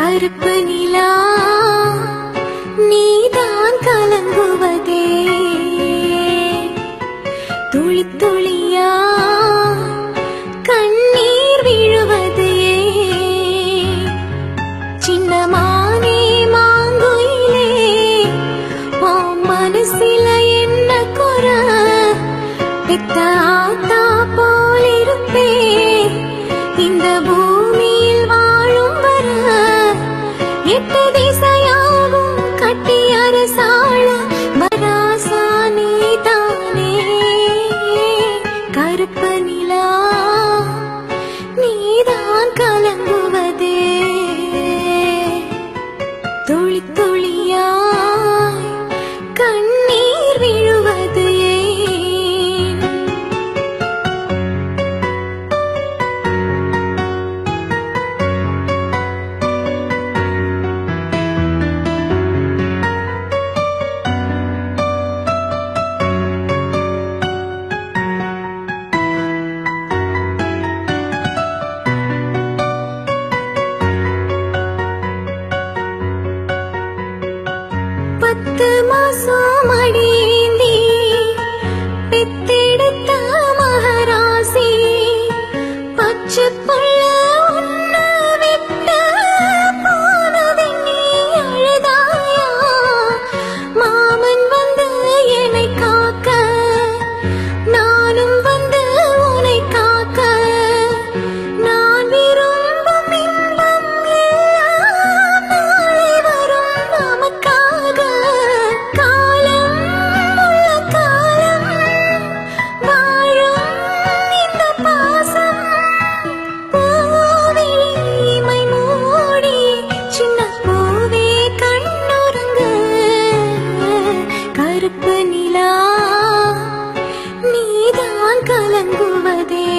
கருப்பு நிலா நீதான் கலங்குவதே துளி துளியா கண்ணீர் விழுவதே சின்னமானே மாங்குயிலே உன் மனசில என்ன குறை பெத்த ஆத்தா போலிருப்பே இந்த பூமியில் வாழும் வர எட்டு திசையாகும் கட்டி அரசாள வராசா நீதானே கருப்பு நிலா நீதான் கலங்குவதே துளி துளியாய் கண்ணீர் விழுவது பத்து மாசம் அடியேந்தி பெத்தெடுத்த மகராசி பச்சை புள்ள உன்னை விட்டு போனதை நீ அழுதாயா மாமன் வந்து என்னை காக்க நானும் வந்து உன்னை காக்க நான் விரும்பும் இன்பம் எல்லாம் நாளை வரும் நமக்காக காலம் உள்ள காலம் வாழும் இந்த பாசம் பூவிழிமை மூடி சின்ன பூவே கண்ணுறங்கு கருப்பு நிலா நீதான் கலங்குவதே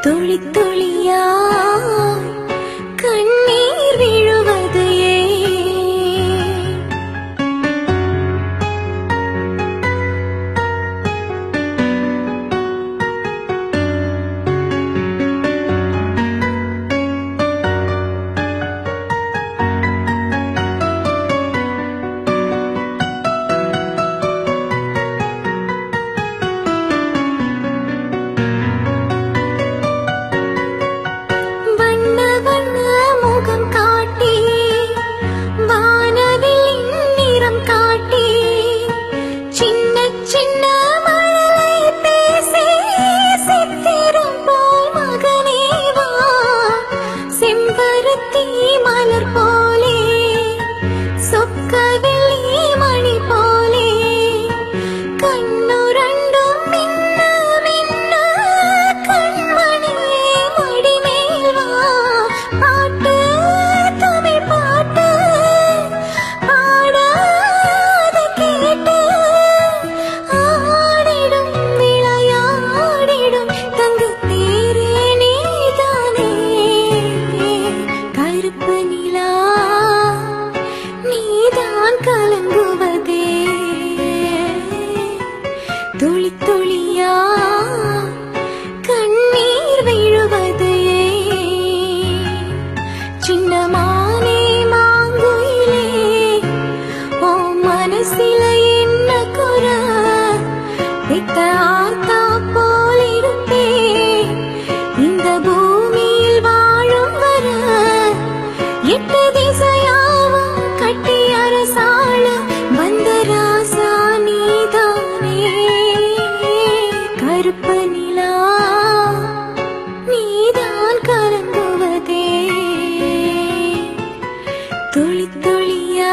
துளி துளியாய் கண்ணீர் விழுவது வண்ண வண்ண முகம் காட்டி வானவில் நிறம் காட்டி சின்ன சின்ன மழலை பேசி சித்திரம் போல் மகனே வா செம்பருத்தி மலர் போலே சொக்கவெள்ளி மணி போலே கண்ணுரண்டும் மின்ன மின்ன கண்மணியே மடிமேல் வா பாட்டு தமிழ் பாட்டு பாடாத கேட்டு ஆடிடும் விளையாடிடும் தங்கு தேரே நீதானே கருப்பு நிலா நீதான் கலங்குவதே துளி துளியா கண்ணீர் விழுவது சின்னமானே மாங்குயிலே உன் மனசில என்ன குறை பெத்த ஆத்தா போலிருப்பே இந்த பூமியில் வாழும் வர எட்டு திசையாவும் கட்டி அரசாள வந்த ராசா நீதானே கருப்பு நிலா நீதான் கலங்குவதே துளி துளியா